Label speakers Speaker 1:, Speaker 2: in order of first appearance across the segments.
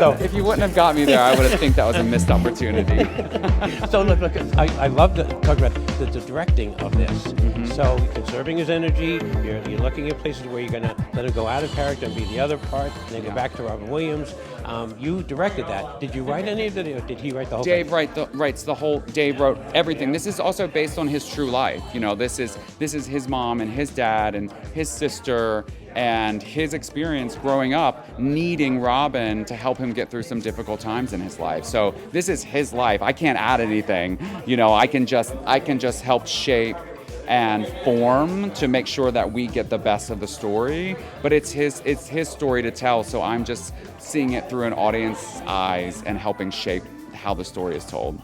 Speaker 1: So
Speaker 2: If you wouldn't have got me there, I would have think that was a missed opportunity.
Speaker 1: So look, I love to talk about the directing of this. So conserving his energy, you're looking at places where you're going to let him go out of character and be the other part, and then go back to Robin Williams. You directed that. Did you write any of it, or did he write the whole thing?
Speaker 2: Dave writes the whole. Dave wrote everything. This is also based on his true life. You know, this is his mom and his dad and his sister and his experience growing up needing Robin to help him get through some difficult times in his life. So this is his life. I can't add anything. You know, I can just help shape and form to make sure that we get the best of the story. But it's his story to tell. So I'm just seeing it through an audience's eyes and helping shape how the story is told.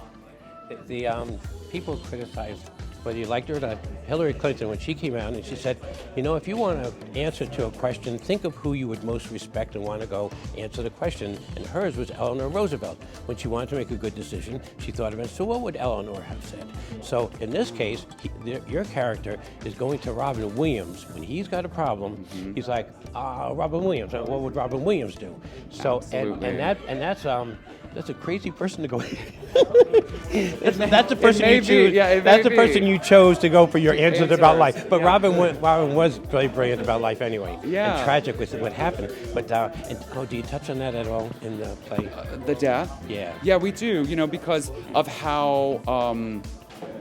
Speaker 1: The people criticized whether you liked her or not, Hillary Clinton, when she came out and she said, you know, if you want to answer to a question, think of who you would most respect and want to go answer the question. And hers was Eleanor Roosevelt. When she wanted to make a good decision, she thought of it. So what would Eleanor have said? So in this case, your character is going to Robin Williams. When he's got a problem, he's like, Robin Williams, what would Robin Williams do? So, and that's a crazy person to go. That's the person you choose. That's the person you chose to go for your answers about life. But Robin was very brilliant about life anyway.
Speaker 2: Yeah.
Speaker 1: And tragic with what happened. But do you touch on that at all in the play?
Speaker 2: The death?
Speaker 1: Yeah.
Speaker 2: Yeah, we do. You know, because of how.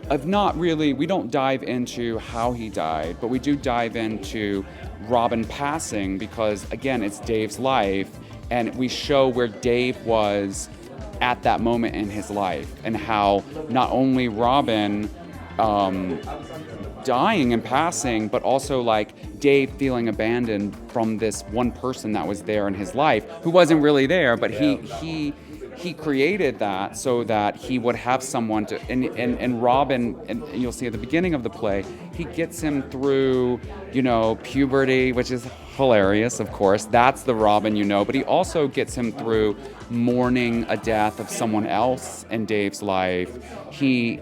Speaker 2: We don't dive into how he died, but we do dive into Robin passing because, again, it's Dave's life, and we show where Dave was at that moment in his life and how not only Robin dying and passing, but also like Dave feeling abandoned from this one person that was there in his life who wasn't really there, but he created that so that he would have someone to, and Robin, and you'll see at the beginning of the play, he gets him through, you know, puberty, which is hilarious, of course. That's the Robin, you know, but he also gets him through mourning a death of someone else in Dave's life. He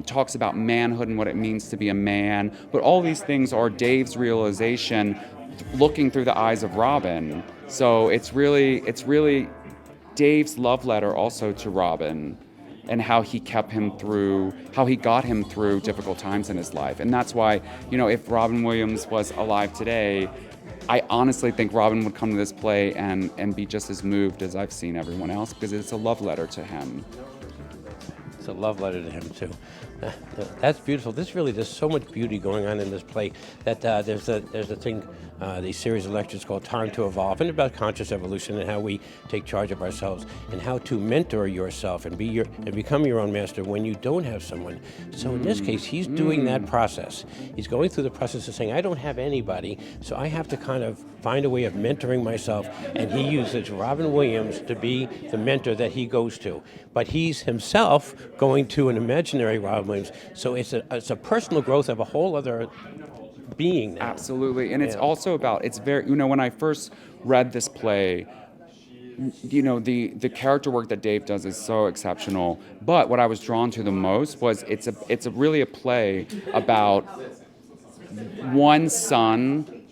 Speaker 2: talks about manhood and what it means to be a man, but all these things are Dave's realization looking through the eyes of Robin. So it's really Dave's love letter also to Robin and how he got him through difficult times in his life. And that's why, you know, if Robin Williams was alive today, I honestly think Robin would come to this play and be just as moved as I've seen everyone else, because it's a love letter to him.
Speaker 1: It's a love letter to him, too. That's beautiful. There's so much beauty going on in this play that there's a thing, the series of lectures called Time to Evolve, and about conscious evolution and how we take charge of ourselves and how to mentor yourself and become your own master when you don't have someone. So in this case, he's doing that process. He's going through the process of saying, I don't have anybody, so I have to kind of find a way of mentoring myself, and he uses Robin Williams to be the mentor that he goes to. But he's himself going to an imaginary Robin Williams. So it's a personal growth of a whole other being now.
Speaker 2: Absolutely. And it's also about, it's very, you know, when I first read this play, you know, the character work that Dave does is so exceptional. But what I was drawn to the most was it's really a play about one son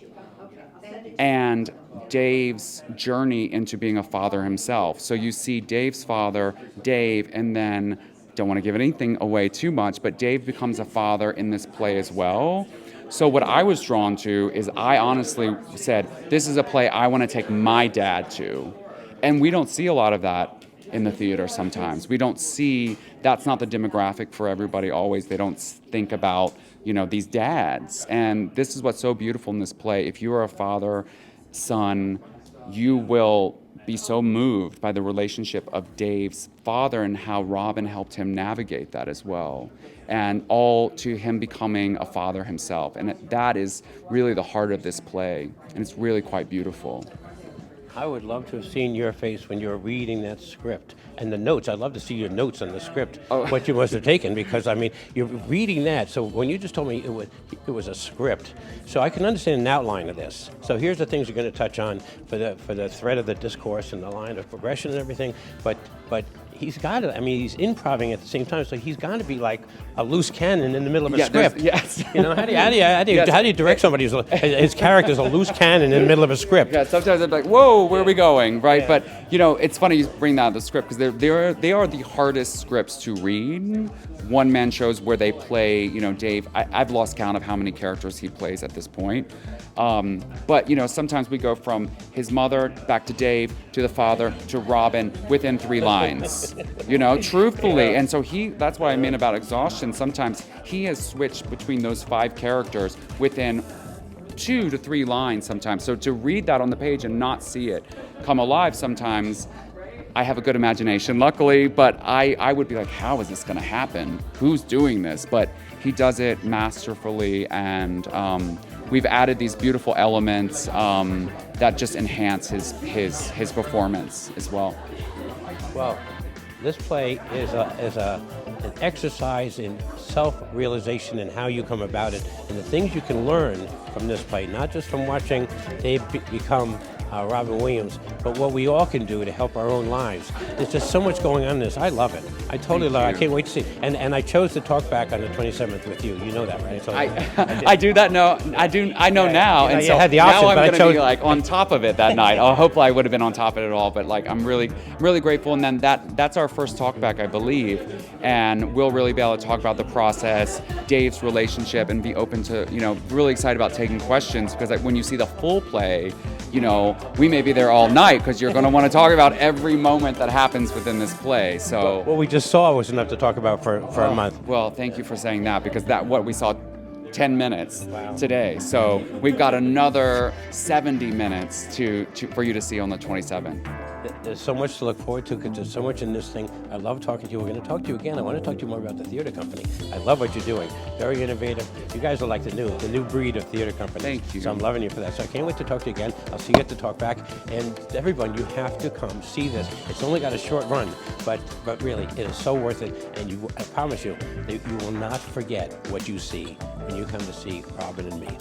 Speaker 2: and Dave's journey into being a father himself. So you see Dave's father, Dave, and then, don't want to give anything away too much, but Dave becomes a father in this play as well. So what I was drawn to is I honestly said, this is a play I want to take my dad to. And we don't see a lot of that in the theater sometimes. We don't see, that's not the demographic for everybody always. They don't think about, you know, these dads. And this is what's so beautiful in this play. If you are a father, son, you will be so moved by the relationship of Dave's father and how Robin helped him navigate that as well. And all to him becoming a father himself. And that is really the heart of this play. And it's really quite beautiful.
Speaker 1: I would love to have seen your face when you were reading that script and the notes. I'd love to see your notes on the script, what you must have taken, because I mean, you're reading that. So when you just told me it was a script, so I can understand an outline of this. So here's the things you're going to touch on for the thread of the discourse and the line of progression and everything. But he's got to, I mean, he's improving at the same time, so he's got to be like a loose cannon in the middle of a script.
Speaker 2: Yes.
Speaker 1: You know, how do you direct somebody whose his character's a loose cannon in the middle of a script?
Speaker 2: Yeah, sometimes I'm like, whoa, whoa, where are we going, right? But you know, it's funny you bring that the script because they are the hardest scripts to read. One-man shows where they play, you know, Dave. I've lost count of how many characters he plays at this point. But you know, sometimes we go from his mother back to Dave to the father to Robin within 3 lines. You know, truthfully, and so that's what I mean about exhaustion. Sometimes he has switched between those 5 characters within 2 to 3 lines sometimes. So to read that on the page and not see it come alive sometimes, I have a good imagination, luckily, but I would be like, how is this going to happen? Who's doing this? But he does it masterfully, and we've added these beautiful elements that just enhance his performance as well.
Speaker 1: Well, this play is an exercise in self-realization and how you come about it, and the things you can learn from this play, not just from watching Dave become Robin Williams, but what we all can do to help our own lives. There's just so much going on in this. I love it. I totally love it. I can't wait to see it. And I chose to talk back on the 27th with you. You know that, right? So
Speaker 2: I do that. No, I know now.
Speaker 1: You know,
Speaker 2: and
Speaker 1: you
Speaker 2: so
Speaker 1: had the option,
Speaker 2: now I'm
Speaker 1: but I
Speaker 2: going to be
Speaker 1: chose-
Speaker 2: like on top of it that night. Oh, hopefully I would have been on top of it all. But like I'm really grateful. And then that's our first talk back, I believe. And we'll really be able to talk about the process, Dave's relationship, and be open to, you know, really excited about taking questions, because like when you see the full play, you know, we may be there all night because you're going to want to talk about every moment that happens within this play. So
Speaker 1: what we just saw was enough to talk about for a month.
Speaker 2: well, thank you for saying that, because what we saw 10 minutes today. So we've got another 70 minutes for you to see on the 27th.
Speaker 1: There's so much to look forward to because there's so much in this thing. I love talking to you. We're going to talk to you again. I want to talk to you more about the theater company. I love what you're doing. Very innovative. You guys are like the new breed of theater company.
Speaker 2: Thank you.
Speaker 1: So I'm loving you for that. So I can't wait to talk to you again. I'll see you at the talk back. And everyone, you have to come see this. It's only got a short run, but really, it is so worth it. And I promise you, that you will not forget what you see when you come to see Robin and me.